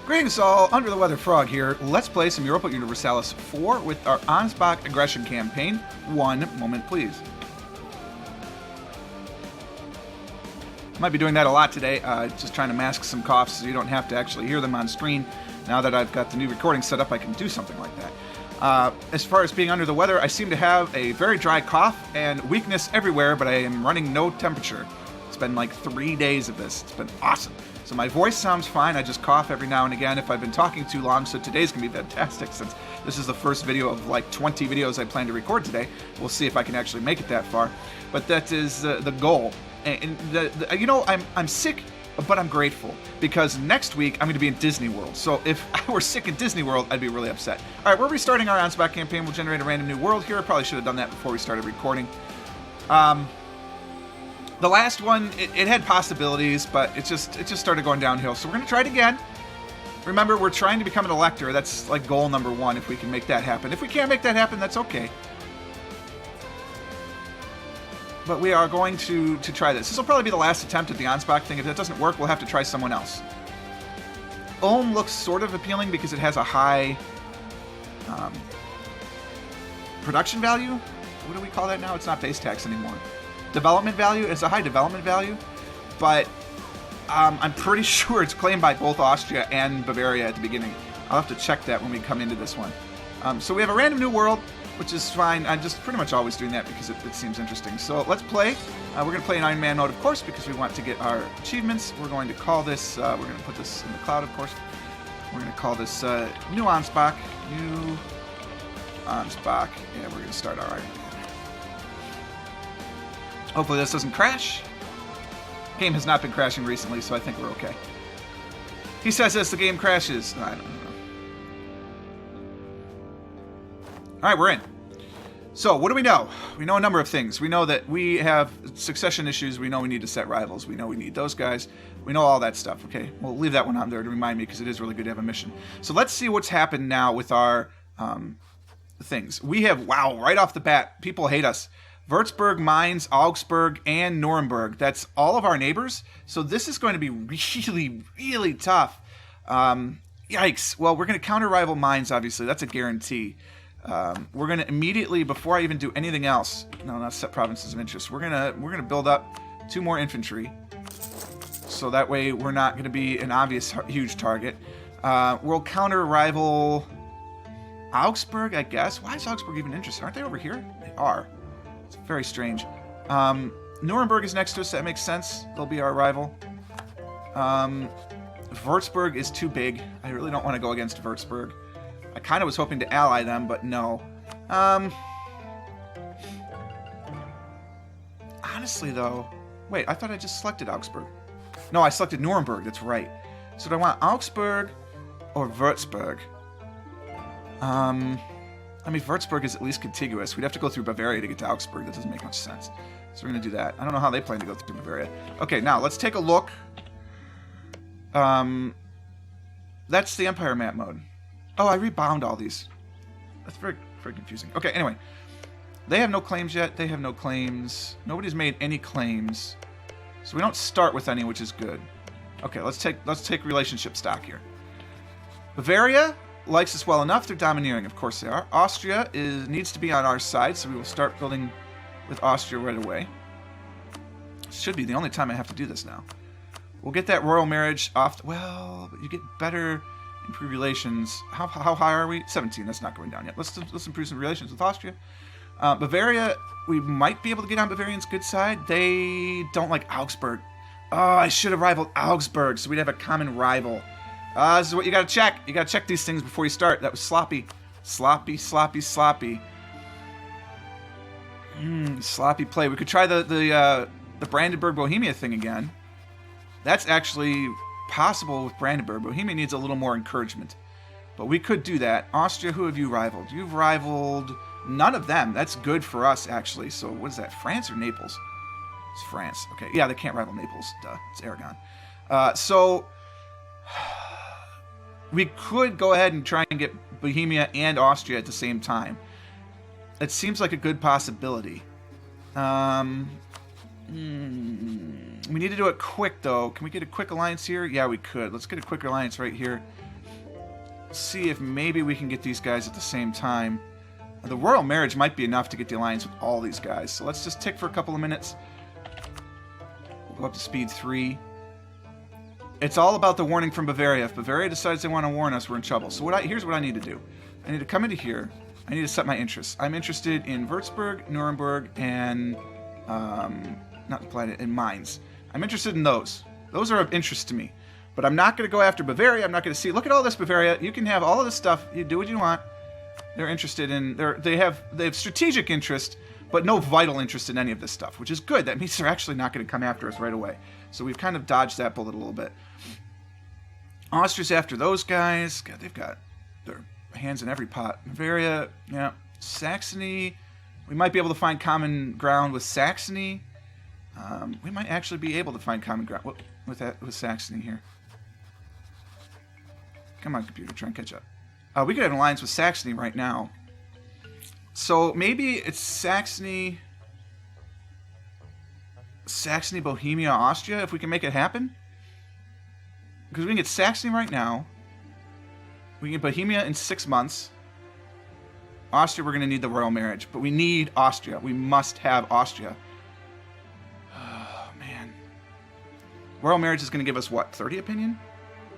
Greetings all, Under the Weather Frog here. Let's play some Europa Universalis 4 with our Ansbach Aggression campaign. One moment, please. Might be doing that a lot today, just trying to mask some coughs so you don't have to actually hear them on screen. Now that I've got the new recording set up, I can do something like that. As far as being under the weather, I seem to have a very dry cough and weakness everywhere, but I am running no temperature. It's been like 3 days of this. It's been awesome. So my voice sounds fine. I just cough every now and again if I've been talking too long, so today's going to be fantastic since this is the first video of like 20 videos I plan to record today. We'll see if I can actually make it that far. But that is the goal. And you know, I'm sick, but I'm grateful because next week I'm going to be in Disney World. So if I were sick in Disney World, I'd be really upset. All right, we're restarting our Ansbach campaign. We'll generate a random new world here. I probably should have done that before we started recording. The last one, it had possibilities, but it just started going downhill. So we're going to try it again. Remember, we're trying to become an elector. That's like goal number one, if we can make that happen. If we can't make that happen, that's okay. But we are going to try this. This will probably be the last attempt at the Ansbach thing. If that doesn't work, we'll have to try someone else. Ulm looks sort of appealing because it has a high production value. What do we call that now? It's not base tax anymore. Development value. It's a high development value, but I'm pretty sure it's claimed by both Austria and Bavaria at the beginning. I'll have to check that when we come into this one. So we have a random new world, which is fine. I'm just pretty much always doing that because it seems interesting. So let's play. We're going to play in Iron Man mode, of course, because we want to get our achievements. We're going to call this, we're going to put this in the cloud, of course. We're going to call this New Ansbach. New Ansbach. And we're going to start our Iron Man. Hopefully this doesn't crash. Game has not been crashing recently, so I think we're okay. He says this, the game crashes. I don't know. Alright, we're in. So, what do we know? We know a number of things. We know that we have succession issues. We know we need to set rivals. We know we need those guys. We know all that stuff, okay? We'll leave that one on there to remind me because it is really good to have a mission. So let's see what's happened now with our things. We have, wow, right off the bat, people hate us. Würzburg, Mainz, Augsburg, and Nuremberg. That's all of our neighbors. So this is going to be really, really tough. Yikes. Well, we're going to counter-rival Mainz, obviously. That's a guarantee. We're going to immediately, before I even do anything else, no, not set provinces of interest, we're gonna build up 2 more infantry. So that way we're not going to be an obvious huge target. We'll counter-rival Augsburg, I guess. Why is Augsburg even interested? Aren't they over here? They are. It's very strange. Nuremberg is next to us, so that makes sense. They'll be our rival. Würzburg is too big. I really don't want to go against Würzburg. I kind of was hoping to ally them, but no. Honestly, though... Wait, I thought I just selected Augsburg. No, I selected Nuremberg, that's right. So do I want Augsburg or Würzburg? I mean, Würzburg is at least contiguous. We'd have to go through Bavaria to get to Augsburg. That doesn't make much sense. So we're going to do that. I don't know how they plan to go through Bavaria. Okay, now let's take a look. That's the Empire map mode. Oh, I rebound all these. That's very confusing. Okay, anyway. They have no claims yet. They have no claims. Nobody's made any claims. So we don't start with any, which is good. Okay, let's take relationship stock here. Bavaria likes us well enough. They're domineering, of course they are. Austria needs to be on our side, so we will start building with Austria right away. Should be the only time I have to do this now. We'll get that royal marriage off. Well, but you get better improve relations. How high are we? 17. That's not going down yet. Let's improve some relations with Austria. Bavaria, we might be able to get on Bavarian's good side. They don't like Augsburg. Oh, I should have rivaled Augsburg, so we'd have a common rival. This is what you gotta check. You gotta check these things before you start. That was sloppy. Sloppy, sloppy, sloppy. Sloppy play. We could try the Brandenburg Bohemia thing again. That's actually possible with Brandenburg. Bohemia needs a little more encouragement. But we could do that. Austria, who have you rivaled? You've rivaled none of them. That's good for us, actually. So what is that, France or Naples? It's France. Okay, yeah, they can't rival Naples. Duh, it's Aragon. So we could go ahead and try and get Bohemia and Austria at the same time. It seems like a good possibility. We need to do it quick, though. Can we get a quick alliance here? Yeah, we could. Let's get a quick alliance right here. see if maybe we can get these guys at the same time. The royal marriage might be enough to get the alliance with all these guys. So let's just tick for a couple of minutes. We'll go up to speed 3. It's all about the warning from Bavaria. If Bavaria decides they want to warn us, we're in trouble. So here's what I need to do. I need to come into here. I need to set my interests. I'm interested in Würzburg, Nuremberg, and not the planet, in Mainz. I'm interested in those. Those are of interest to me. But I'm not going to go after Bavaria. I'm not going to see. Look at all this, Bavaria. You can have all of this stuff. You do what you want. They're interested in. They have strategic interest, but no vital interest in any of this stuff, which is good. That means they're actually not going to come after us right away. So we've kind of dodged that bullet a little bit. Austria's after those guys. God, they've got their hands in every pot. Bavaria, yeah. Saxony. We might be able to find common ground with Saxony. We might actually be able to find common ground with Saxony here. Come on, computer, try and catch up. We could have an alliance with Saxony right now. So maybe it's Saxony, Bohemia, Austria, if we can make it happen. Because we can get Saxony right now. We can get Bohemia in 6 months. Austria, we're going to need the royal marriage. But we need Austria. We must have Austria. Oh, man. Royal marriage is going to give us, what, 30 opinion?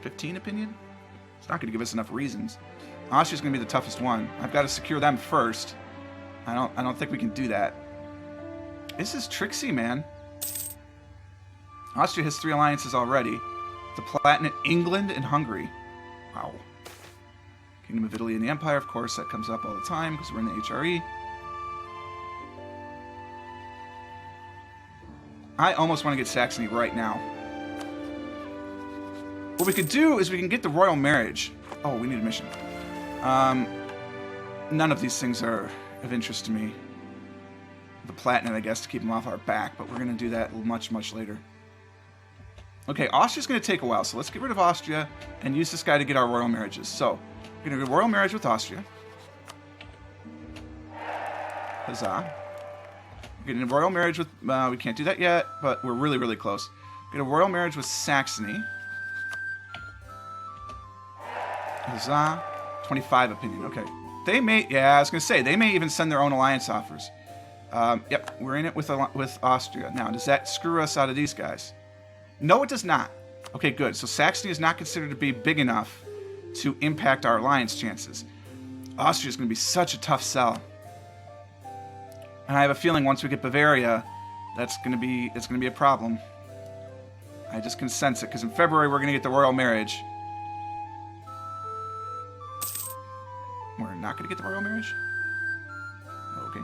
15 opinion? It's not going to give us enough reasons. Austria's going to be the toughest one. I've got to secure them first. I don't think we can do that. This is tricksy, man. Austria has 3 alliances already. The Palatinate, England, and Hungary. Wow. Kingdom of Italy and the Empire, of course, that comes up all the time because we're in the HRE. I almost want to get Saxony right now. What we could do is we can get the royal marriage. Oh, we need a mission. None of these things are of interest to me. The Palatinate, I guess, to keep them off our back, but we're going to do that much, much later. Okay, Austria's going to take a while, so let's get rid of Austria and use this guy to get our royal marriages. So, we're going to do a royal marriage with Austria. Huzzah. We're getting a royal marriage with... we can't do that yet, but we're really, really close. Get a royal marriage with Saxony. Huzzah. 25 opinion, okay. They may... Yeah, I was going to say, they may even send their own alliance offers. Yep, we're in it with Austria. Now, does that screw us out of these guys? No, it does not. Okay, good. So Saxony is not considered to be big enough to impact our alliance chances. Austria is going to be such a tough sell. And I have a feeling once we get Bavaria, it's going to be a problem. I just can sense it, because in February we're going to get the royal marriage. We're not going to get the royal marriage? Okay.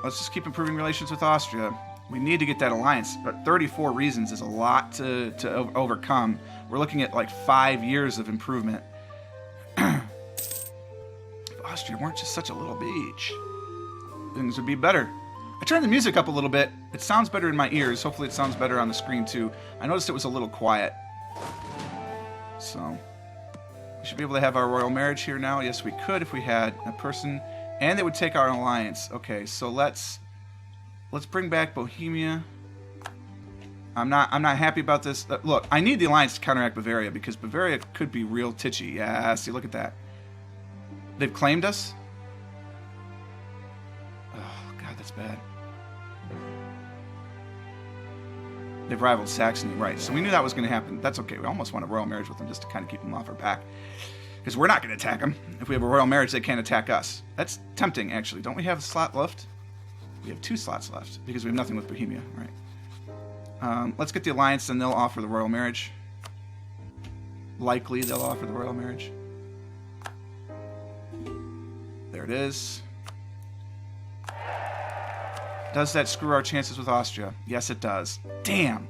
Let's just keep improving relations with Austria. We need to get that alliance, but 34 reasons is a lot to overcome. We're looking at like 5 years of improvement. If Austria weren't just such a little beach, things would be better. I turned the music up a little bit. It sounds better in my ears. Hopefully it sounds better on the screen too. I noticed it was a little quiet. So, we should be able to have our royal marriage here now. Yes, we could if we had a person, and they would take our alliance. Okay, so let's bring back Bohemia. I'm not happy about this. Look, I need the alliance to counteract Bavaria because Bavaria could be real titchy. Yeah, see, look at that. They've claimed us. Oh, God, that's bad. They've rivaled Saxony, right. So we knew that was going to happen. That's okay. We almost want a royal marriage with them just to kind of keep them off our back. Because we're not going to attack them. If we have a royal marriage, they can't attack us. That's tempting, actually. Don't we have a slot left? We have 2 slots left because we have nothing with Bohemia, right? Let's get the alliance, and they'll offer the royal marriage. Likely they'll offer the royal marriage. There it is. Does that screw our chances with Austria? Yes, it does. Damn.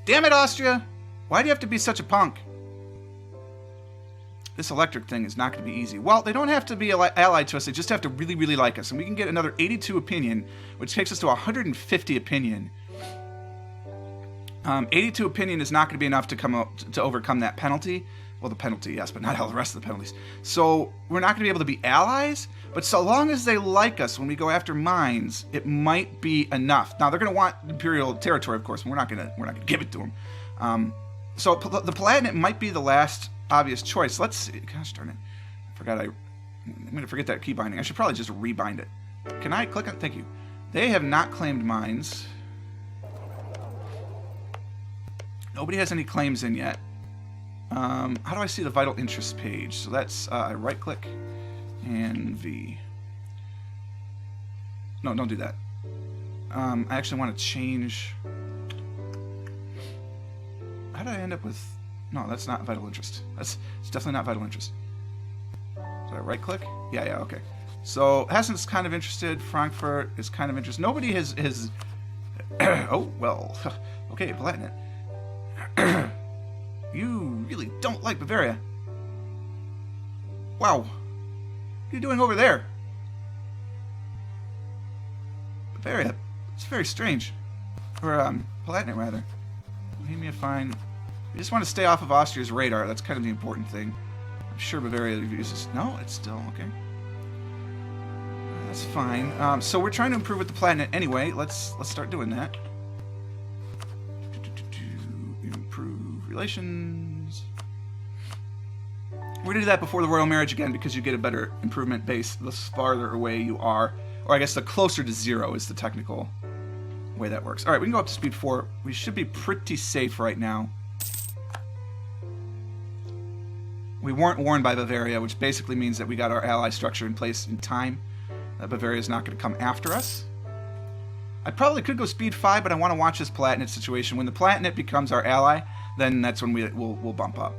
Damn it, Austria! Why do you have to be such a punk? This electric thing is not going to be easy. Well, they don't have to be allied to us. They just have to really, really like us. And we can get another 82 opinion, which takes us to 150 opinion. 82 opinion is not going to be enough to overcome that penalty. Well, the penalty, yes, but not all the rest of the penalties. So we're not going to be able to be allies. But so long as they like us when we go after mines, it might be enough. Now they're going to want imperial territory, of course, and we're not going to give it to them. So the Palatinate might be the last obvious choice. Let's see. Gosh darn it. I forgot I'm going to forget that key binding. I should probably just rebind it. Can I click on... Thank you. They have not claimed mines. Nobody has any claims in yet. How do I see the vital interest page? So that's I right click and V. No, don't do that. I actually want to change. How did I end up with? No, that's not vital interest. It's definitely not vital interest. Did I right click? Yeah, okay. So Hessen's kind of interested. Frankfurt is kind of interested. Nobody has. Oh well. Okay, Palatinate. You really don't like Bavaria. Wow. What are you doing over there? Bavaria. It's very strange. Or, Palatinate, rather. Bohemia, fine. We just want to stay off of Austria's radar. That's kind of the important thing. I'm sure Bavaria uses... No, it's still... Okay. That's fine. So we're trying to improve with the Palatinate anyway. Let's start doing that. Improve relations. We're going to do that before the royal marriage again because you get a better improvement base the farther away you are. Or I guess the closer to 0 is the technical way that works. Alright, we can go up to speed 4. We should be pretty safe right now. We weren't warned by Bavaria, which basically means that we got our ally structure in place in time. That Bavaria is not going to come after us. I probably could go speed 5, but I want to watch this Palatinate situation. When the Palatinate becomes our ally, then that's when we'll bump up.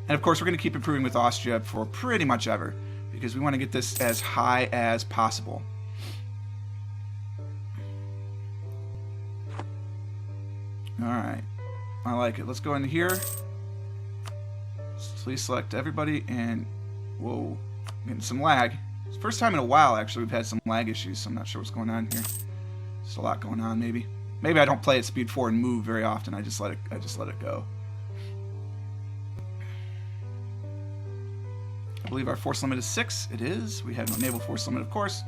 And of course, we're going to keep improving with Austria for pretty much ever, because we want to get this as high as possible. Alright. I like it. Let's go into here. Please select everybody, and... Whoa. Getting some lag. It's the first time in a while, actually, we've had some lag issues, so I'm not sure what's going on here. There's a lot going on, maybe. Maybe I don't play at speed 4 and move very often. I just let it go. I believe our force limit is 6. It is. We have no naval force limit, of course.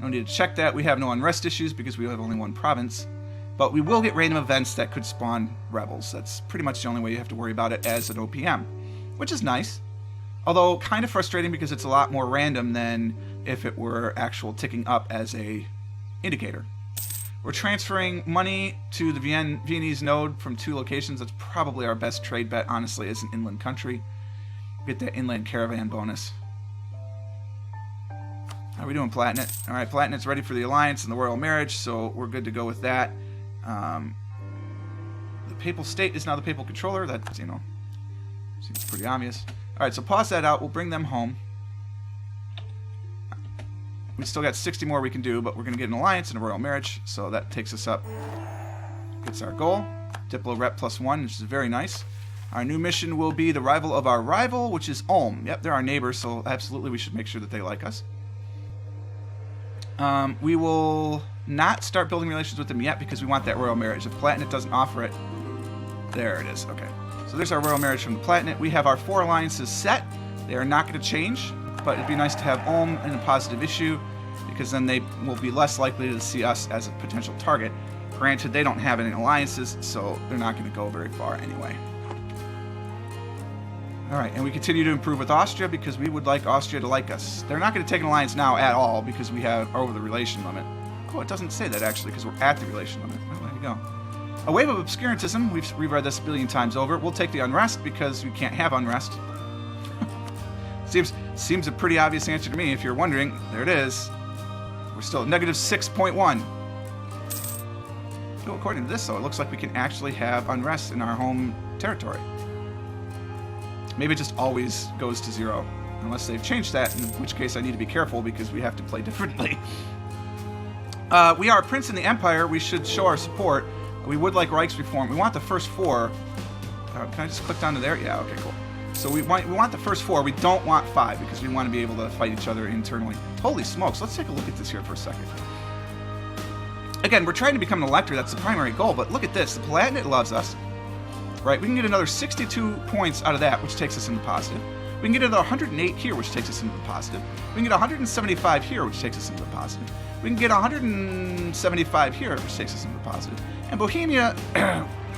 No need to check that. We have no unrest issues because we have only one province. But we will get random events that could spawn rebels. That's pretty much the only way you have to worry about it as an OPM, which is nice. Although kind of frustrating because it's a lot more random than if it were actual ticking up as a indicator. We're transferring money to the Viennese node from 2 locations. That's probably our best trade bet, honestly, as an inland country. Get that inland caravan bonus. How are we doing, Palatinate? Alright, Palatinate's ready for the alliance and the royal marriage, so we're good to go with that. The papal state is now the papal controller. That, you know, seems pretty obvious. Alright, so pause that out. We'll bring them home. We still got 60 more we can do, but we're going to get an alliance and a royal marriage, so that takes us up. Gets our goal. Diplo rep +1, which is very nice. Our new mission will be the rival of our rival, which is Ulm. Yep, they're our neighbors, so absolutely we should make sure that they like us. We will not start building relations with them yet because we want that royal marriage. If Palatinate doesn't offer it, there it is. Okay. So there's our royal marriage from the Palatinate. We have our 4 alliances set. They are not going to change, but it'd be nice to have Ulm in a positive issue because then they will be less likely to see us as a potential target. Granted, they don't have any alliances, so they're not going to go very far anyway. Alright, and we continue to improve with Austria because we would like Austria to like us. They're not going to take an alliance now at all because we have over the relation limit. Oh, it doesn't say that actually because we're at the relation limit. Oh, there you go. A wave of obscurantism. We've reread this a billion times over. We'll take the unrest because we can't have unrest. Seems a pretty obvious answer to me. If you're wondering, there it is. We're still at -6.1. So according to this, though, it looks like we can actually have unrest in our home territory. Maybe it just always goes to 0. Unless they've changed that, in which case I need to be careful because we have to play differently. We are a prince in the empire. We should show our support. We would like Reichsreform. We want the first 4. Can I just click down to there? Yeah, okay, cool. So we want the first 4. We don't want 5 because we want to be able to fight each other internally. Holy smokes, let's take a look at this here for a second. Again, we're trying to become an elector. That's the primary goal, but look at this. The Palatinate loves us. Right, we can get another 62 points out of that, which takes us into positive. We can get another 108 here, which takes us into the positive. We can get 175 here, which takes us into the positive. We can get 175 here, which takes us into the positive. And Bohemia,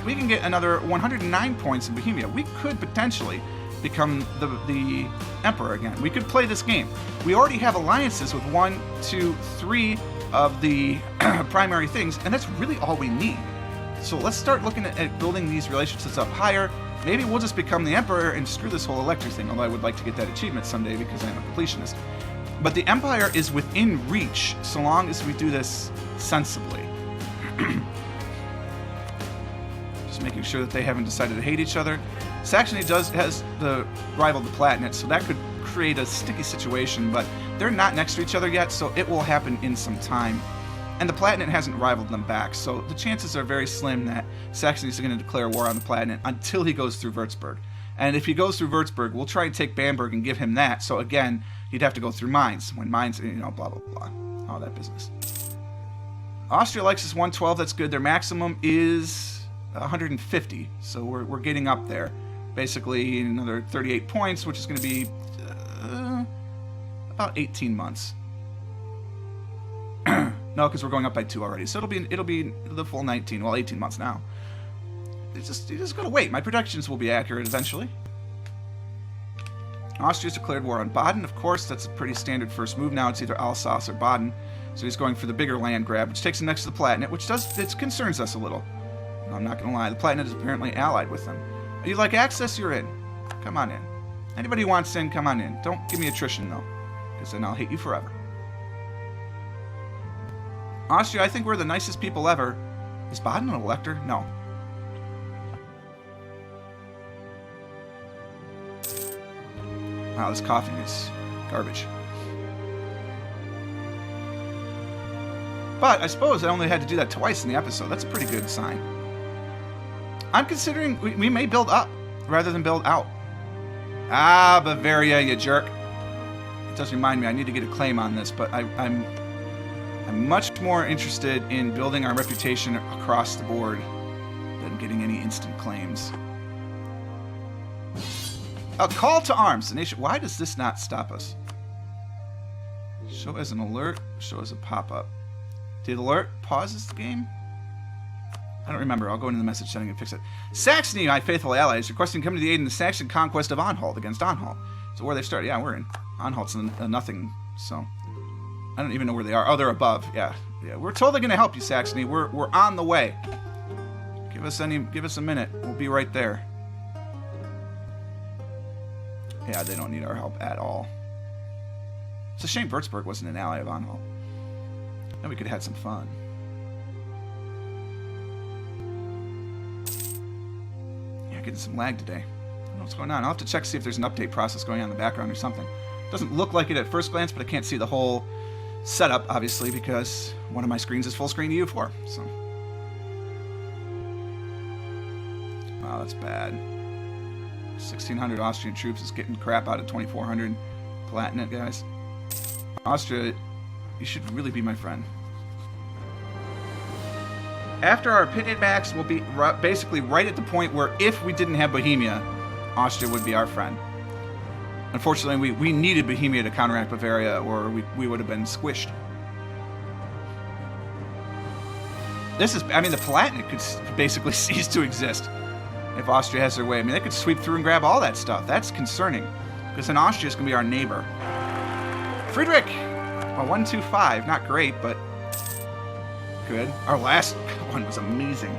we can get another 109 points in Bohemia. We could potentially become the emperor again. We could play this game. We already have alliances with 1, 2, 3 of the primary things, and that's really all we need. So let's start looking at building these relationships up higher. Maybe we'll just become the emperor and screw this whole elector thing, although I would like to get that achievement someday because I'm a completionist. But the empire is within reach so long as we do this sensibly. Just making sure that they haven't decided to hate each other. Saxony has the rival the Palatinate, so that could create a sticky situation, but they're not next to each other yet, so it will happen in some time. And the Palatinate hasn't rivaled them back, so the chances are very slim that Saxony is going to declare war on the Palatinate until he goes through Würzburg. And if he goes through Würzburg, we'll try and take Bamberg and give him that, so again, he'd have to go through Mainz. When Mainz, blah, blah, blah. All that business. Austria likes us 112, that's good. Their maximum is 150, so we're getting up there. Basically, another 38 points, which is going to be about 18 months. No, because we're going up by 2 already, so it'll be the full 19. Well, 18 months now. You just gotta wait. My predictions will be accurate eventually. Austria's declared war on Baden. Of course, that's a pretty standard first move now. It's either Alsace or Baden, so he's going for the bigger land grab, which takes him next to the Palatinate, which it concerns us a little. I'm not gonna lie. The Palatinate is apparently allied with them. You like access? You're in. Come on in. Anybody who wants in, come on in. Don't give me attrition, though, because then I'll hate you forever. Austria, I think we're the nicest people ever. Is Baden an elector? No. Wow, this coffee is garbage. But I suppose I only had to do that twice in the episode. That's a pretty good sign. I'm considering we may build up rather than build out. Ah, Bavaria, you jerk. It does remind me I need to get a claim on this, but I'm much more interested in building our reputation across the board than getting any instant claims. A call to arms. The nation. Why does this not stop us? Show as an alert. Show as a pop-up. Did alert pauses the game? I don't remember. I'll go into the message setting and fix it. Saxony, my faithful allies, requesting to come to the aid in the Saxon conquest of Anhalt against Anhalt. So where they start? Yeah, we're in. Anhalt's a nothing, so I don't even know where they are. Oh, they're above. Yeah. We're totally going to help you, Saxony. We're on the way. Give us a minute. We'll be right there. Yeah, they don't need our help at all. It's a shame Würzburg wasn't an ally of Anhalt. Then we could have had some fun. Yeah, getting some lag today. I don't know what's going on. I'll have to check to see if there's an update process going on in the background or something. Doesn't look like it at first glance, but I can't see the whole setup, obviously, because one of my screens is full screen EU4. So, wow, that's bad. 1,600 Austrian troops is getting crap out of 2,400 Palatinate guys. Austria, you should really be my friend. After our opinion max, we'll be basically right at the point where if we didn't have Bohemia, Austria would be our friend. Unfortunately, we needed Bohemia to counteract Bavaria, or we would have been squished. The Palatinate could basically cease to exist if Austria has their way. I mean, they could sweep through and grab all that stuff. That's concerning, because then Austria is going to be our neighbor. Friedrich! Well, 125, not great, but good. Our last one was amazing.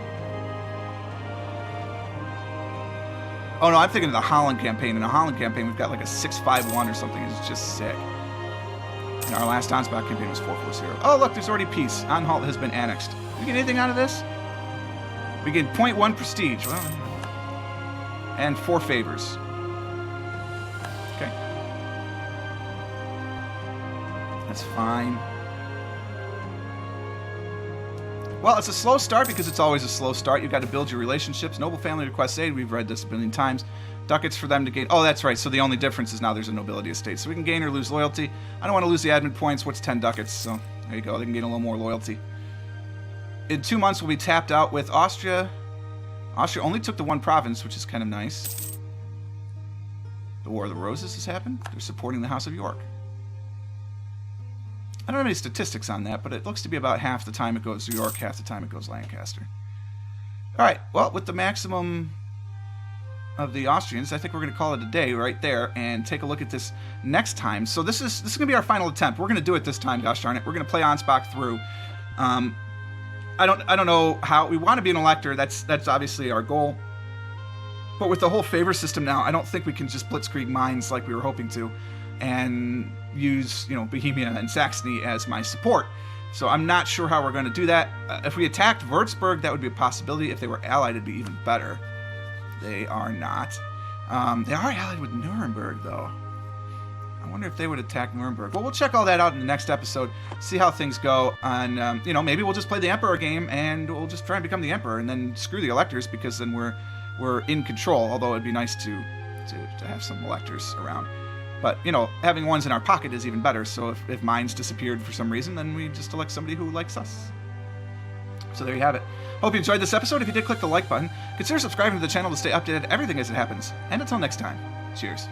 Oh no, I'm thinking of the Holland campaign. In the Holland campaign, we've got like a 651 or something. It's just sick. And our last Ansbach campaign was 440. Oh look, there's already peace. Anhalt has been annexed. Did we get anything out of this? We get 0.1 prestige. Well, and 4 favors. Okay. That's fine. Well, it's a slow start because it's always a slow start. You've got to build your relationships. Noble family requests aid. We've read this a billion times. Ducats for them to gain. Oh, that's right. So the only difference is now there's a nobility estate. So we can gain or lose loyalty. I don't want to lose the admin points. What's 10 ducats? So there you go. They can gain a little more loyalty. In 2 months, we'll be tapped out with Austria. Austria only took the 1 province, which is kind of nice. The War of the Roses has happened. They're supporting the House of York. I don't have any statistics on that, but it looks to be about half the time it goes to York, half the time it goes Lancaster. Alright, well, with the maximum of the Austrians, I think we're going to call it a day right there and take a look at this next time. So this is going to be our final attempt. We're going to do it this time, gosh darn it. We're going to play Ansbach through. I don't know how we want to be an elector. That's obviously our goal. But with the whole favor system now, I don't think we can just blitzkrieg Mainz like we were hoping to, and use Bohemia and Saxony as my support. So I'm not sure how we're going to do that. If we attacked Würzburg, that would be a possibility. If they were allied, it'd be even better. They are not. They are allied with Nuremberg, though. I wonder if they would attack Nuremberg. Well, we'll check all that out in the next episode, see how things go, and maybe we'll just play the Emperor game, and we'll just try and become the Emperor, and then screw the electors, because then we're in control. Although it'd be nice to have some electors around. But having ones in our pocket is even better. So if Mainz disappeared for some reason, then we just elect somebody who likes us. So there you have it. Hope you enjoyed this episode. If you did, click the like button. Consider subscribing to the channel to stay updated on everything as it happens. And until next time, cheers.